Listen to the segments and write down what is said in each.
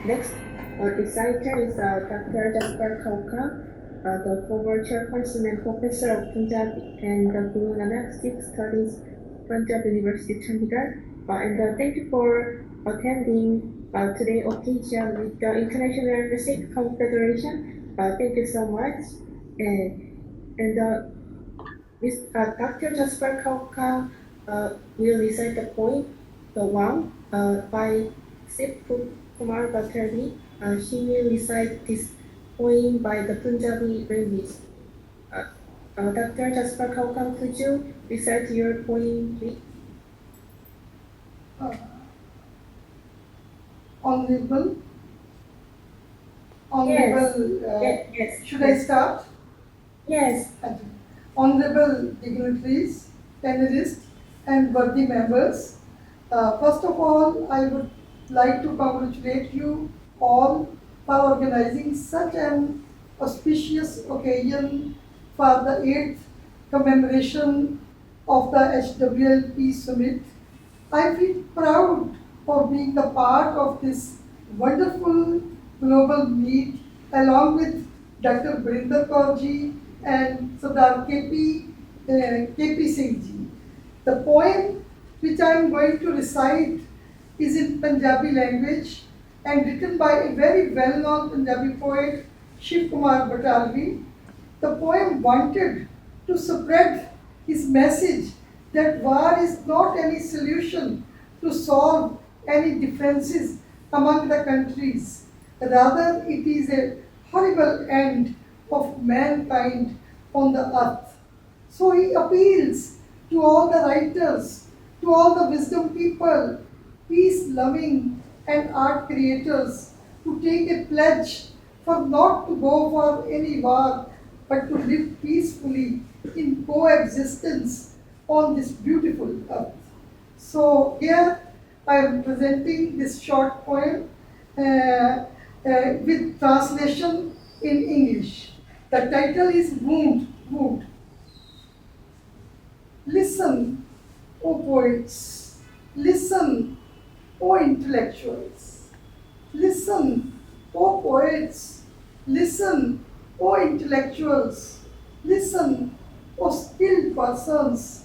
Next, reciter is Dr. Jaspal Kaur, the former chairperson and professor of Punjab and the Guru Nanak Sikh Studies, Punjab University, Chandigarh. And thank you for attending today's occasion with the International Sikh Confederation. Thank you so much. And Dr. Jaspal Kaur will recite the poem, The One, by Sip Kumar Bhatterji. He will recite this poem by the Punjabi language. Dr. Jaspal Kaur, could you recite your poem, please? Honorable, Yes. should I start? Yes. Honorable dignitaries, panelists, and worthy members, first of all, I would like to congratulate you all for organizing such an auspicious occasion for the 8th commemoration of the HWLP Summit. I feel proud for being the part of this wonderful global meet along with Dr. Barinder Kaur ji and Sardar KP Singh ji. The poem which I am going to recite is in Punjabi language and written by a very well-known Punjabi poet, Shiv Kumar Batalvi. The poem wanted to spread his message that war is not any solution to solve any differences among the countries. Rather, it is a horrible end of mankind on the earth. So he appeals to all the writers, to all the wisdom people, peace-loving and art creators to take a pledge for not to go for any war, but to live peacefully in coexistence on this beautiful earth. So here I am presenting this short poem with translation in English. The title is Wound. Listen, O poets, listen, O intellectuals. Listen, O poets, listen, O intellectuals. Listen, O skilled persons.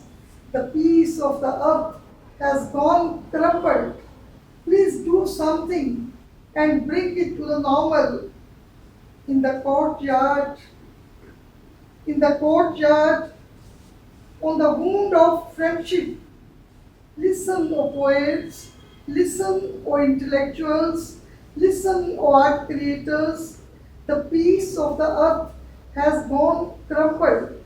The peace of the earth has gone crumbled. Please do something and bring it to the normal. In the courtyard, on the wound of friendship. Listen, O poets, listen, O intellectuals, listen, O art creators. The peace of the earth has gone crumbled.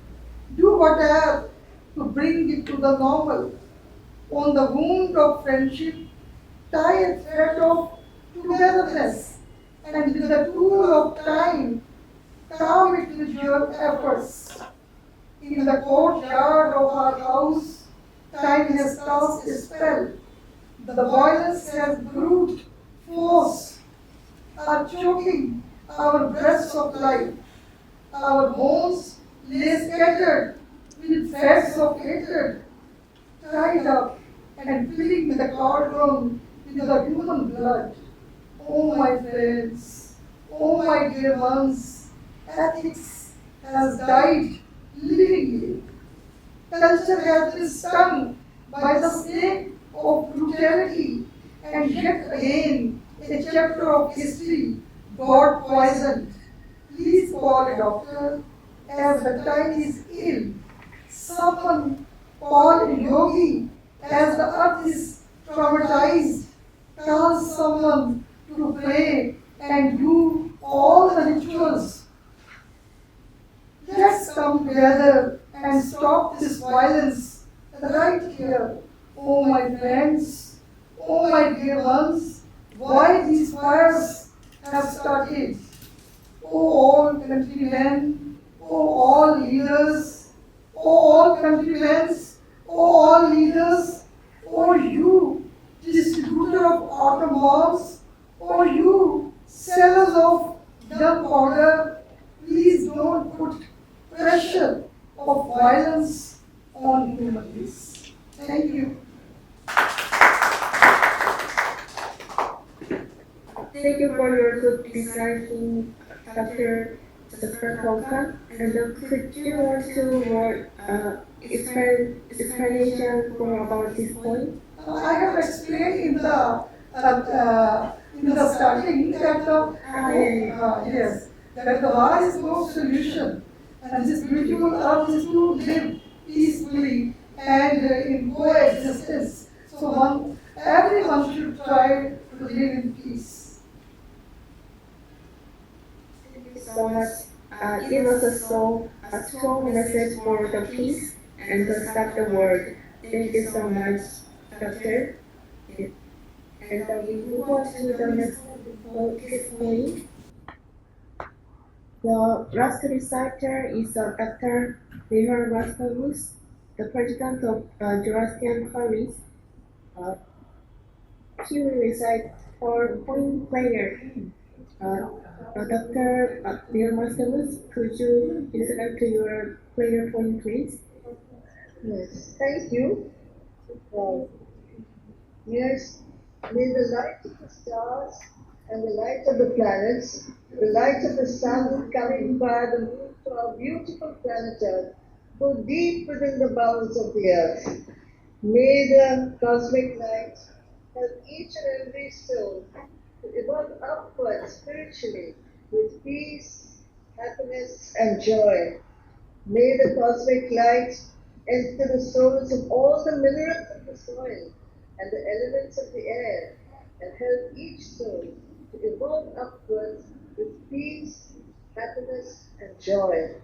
Do whatever to bring it to the normal. On the wound of friendship, tie a thread of togetherness, and with the tool of time, carve it with your efforts. In the courtyard of our house, time has cast a spell. The violence has brewed force, are choking our breaths of life. Our bones lay scattered with threads of hatred, tied up and filling the cauldron with the human blood. Oh my friends, oh my dear ones, ethics has died livingly. Culture has been stung by the snake of brutality, and yet again a chapter of history got poisoned. Please call a doctor, as the time is ill. Someone call a yogi, as the earth is traumatized. Call someone to pray and do all the rituals. Let's come together and stop this violence right here. Oh my friends, oh my dear ones, why these fires have started? Oh all countrymen, oh all leaders, oh all countrymen, oh all leaders, oh you distributor of autumn bombs, oh you sellers of gunpowder, please don't put pressure of violence on human beings. Thank you. Thank you for your good reciting, Dr. Jaspal. And could you want to more explanation more about this point? I have explained in the starting that yes, that the war is no solution, and this beautiful earth is to live peacefully and in coexistence. So everyone should try to live in peace. Thank you so much. It was a strong message for the peace and to stop the war. Thank you so much, Doctor. And we move on to the next point. The last reciter is Dr. Leonard Rasmus, the president of Jurassian Paris. Uh, he will recite for point player. Dr. Leonard Rasmus, could you describe to your player point, please? Yes, thank you. Yes, may the light of the stars and the light of the planets, the light of the sun coming via the moon to our beautiful planet Earth, go deep within the bowels of the earth. May the cosmic light help each and every soul to evolve upward spiritually with peace, happiness, and joy. May the cosmic light enter the souls of all the minerals of the soil and the elements of the air and help each soul to evolve upwards with peace, happiness, and joy.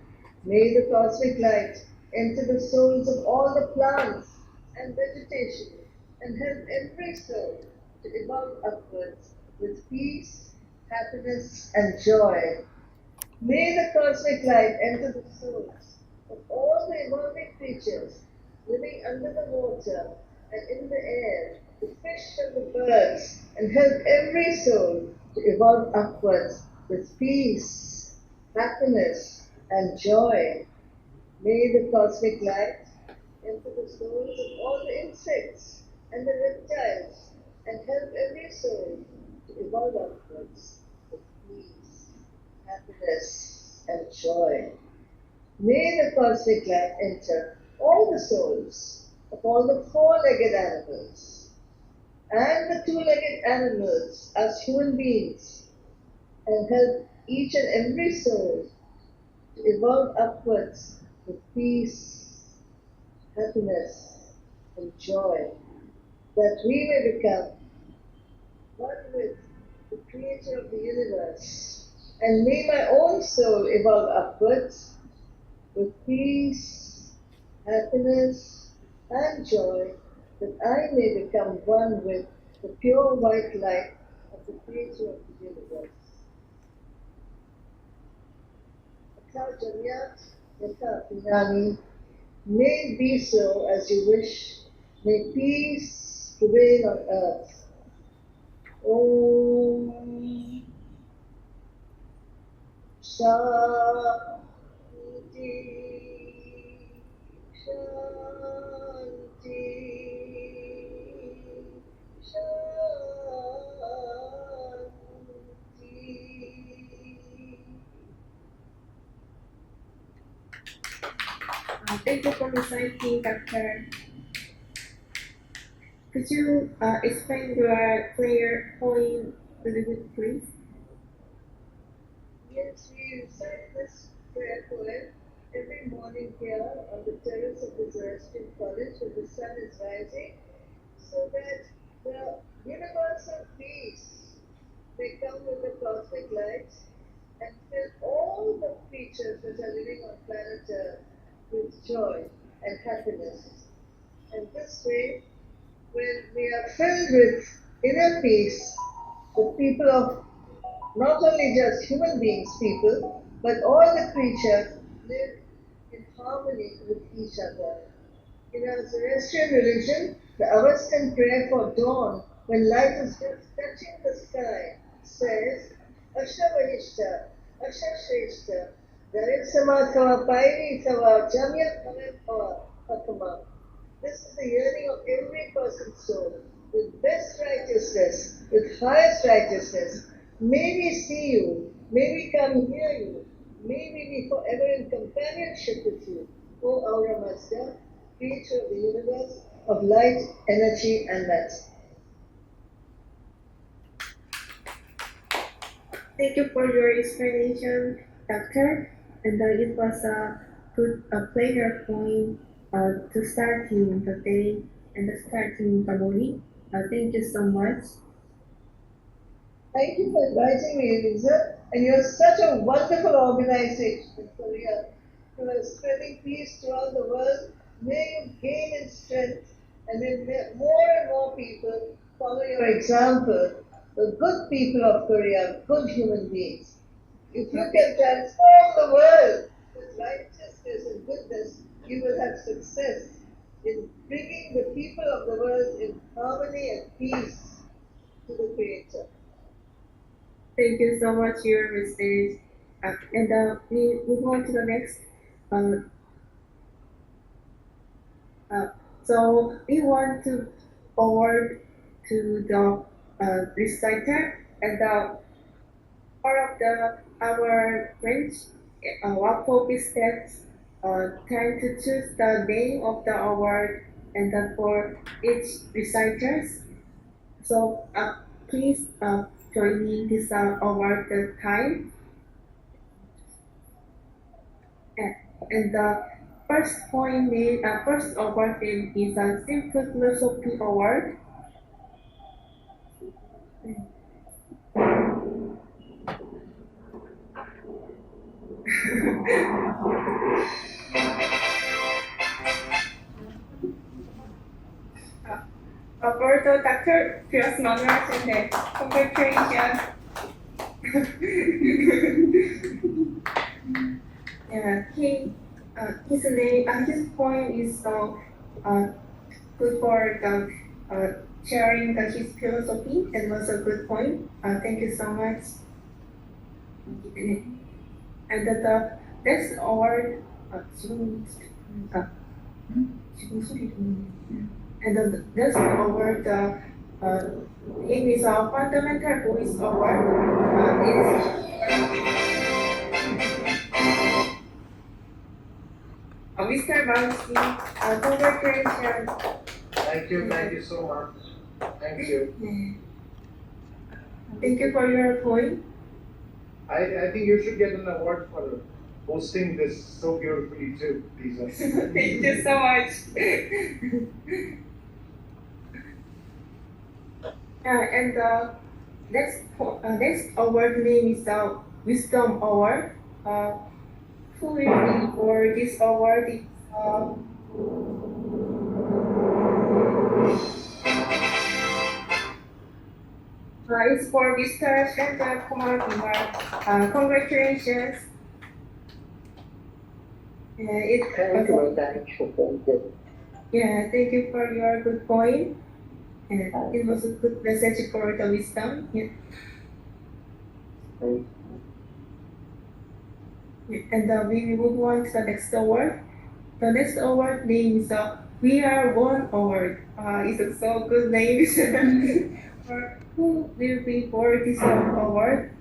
May the cosmic light enter the souls of all the plants and vegetation and help every soul to evolve upwards with peace, happiness, and joy. May the cosmic light enter the souls of all the evolving creatures living under the water and in the air, the fish and the birds, and help every soul to evolve upwards with peace, happiness, and joy. May the cosmic light enter the souls of all the insects and the reptiles, and help every soul to evolve upwards with peace, happiness, and joy. May the cosmic light enter all the souls of all the four-legged animals and the two-legged animals as human beings and help each and every soul to evolve upwards with peace, happiness, and joy, that we may become one with the creator of the universe. And may my own soul evolve upwards with peace, happiness, and joy, that I may become one with the pure white light of the creator of the universe. Atha Janyat Yatha Pinani, may it be so as you wish. May peace prevail on earth. Om Shanti Shanti Shanti. Thank you for reciting, Doctor. Could you explain your player point a little bit, please? Yes, we recite this prayer poem every morning here on the terrace of the Zoroastrian College when the sun is rising, so that the universal peace may come with the cosmic light and fill all the creatures that are living on planet Earth with joy and happiness. And this way, when we are filled with inner peace, the people of not only just human beings, people, but all the creatures live in harmony with each other. In our Zoroastrian religion, the Avestan prayer for dawn, when light is just touching the sky, says, Asha Vanishta, Asha Shrestha, Daritsama Kava Pairi Kava Jamyat Kava Pakama. This is the yearning of every person's soul, with best righteousness, with highest righteousness, May we see you. May we come near you. May we be forever in companionship with you, O Aura Master, creator of the universe of light, energy, and matter. Thank you for your explanation, Doctor. And it was a good pleasure point to starting the day and starting the morning. Thank you so much. Thank you for inviting me, Lisa. And you're such a wonderful organization in Korea. You are spreading peace throughout the world. May you gain in strength, and may more and more people follow your example. The good people of Korea, good human beings. If you can transform the world with righteousness and goodness, you will have success in bringing the people of the world in harmony and peace to the Creator. Thank you so much, your message. And we move on to the next. So we want to forward to the reciter and part of our friends, what topic steps trying to choose the name of the award and for each reciters. So please join me this award time. And the first award name is a Simple Philosophy Award. Alberto, Dr. Pierce Manuel, and congratulations. Yeah, his name, his point is so good for the sharing his philosophy and was a good point. Thank you so much. And the next award, and the next award, name is a Fundamental Voice Award. Mr. Bansi, congratulations. Thank you so much. Thank you. Thank you for your point. I think you should get an award for hosting this so beautifully too, Lisa. Thank you so much. And the next award name is the Wisdom Award. Who will be for this award is it's for Mr. Shandra Kumar Kumar. Congratulations. Thank you. Yeah, thank you for your good point. And it was a good message for the wisdom. Yeah. And we will move on to the next award. The next award name is We Are One Award. It's a so good name. Who will be for this award?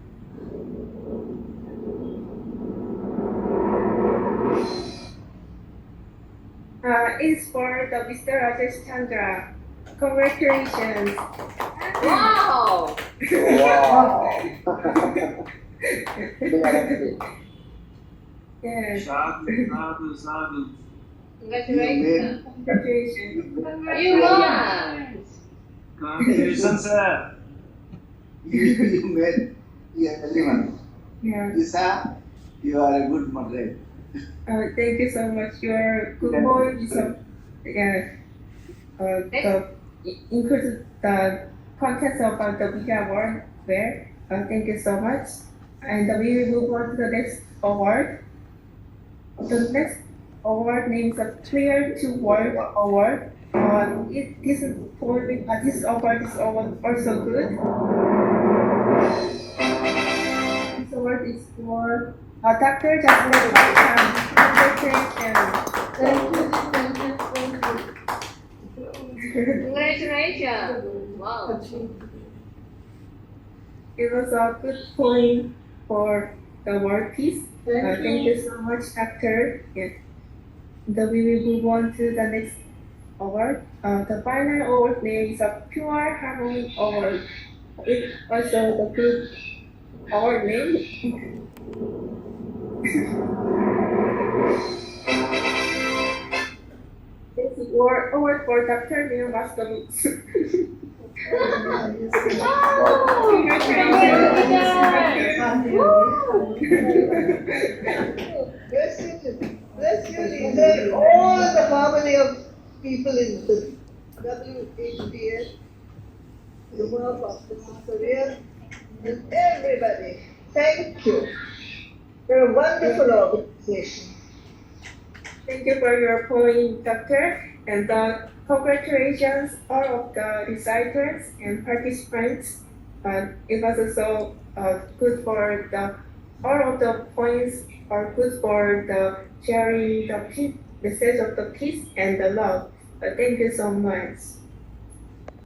It's for the Mr. Rajesh Chandra. Congratulations. Wow! Yes. Congratulations. Congratulations. You won! Congratulations, sir. You made everyone. Yeah. Lisa, you are a good moderator. Thank you so much. Your good point is include the contents about the big award there. Thank you so much. And we will move on to the next award. The next award name is a Clear to Work Award. This award is also good. This award is for Dr. Jaspal. Congratulations! Wow! it was a good point for the world peace. Thank Thank you so much, Doctor. Yeah. We will move on to the next award. The final award name is a Pure Harmony Award. It also the good award name. This award for Dr. Neil Vaskovitz. Bless you, Lisa. All the family of people in the WHPS, the work of Mrs. Korea, and everybody. Thank you. You're a wonderful organization. Thank you for your point, Doctor, and congratulations all of the reciters and participants. It was also good for all of the points are good for the sharing the peace, message of the peace and the love. Thank you so much.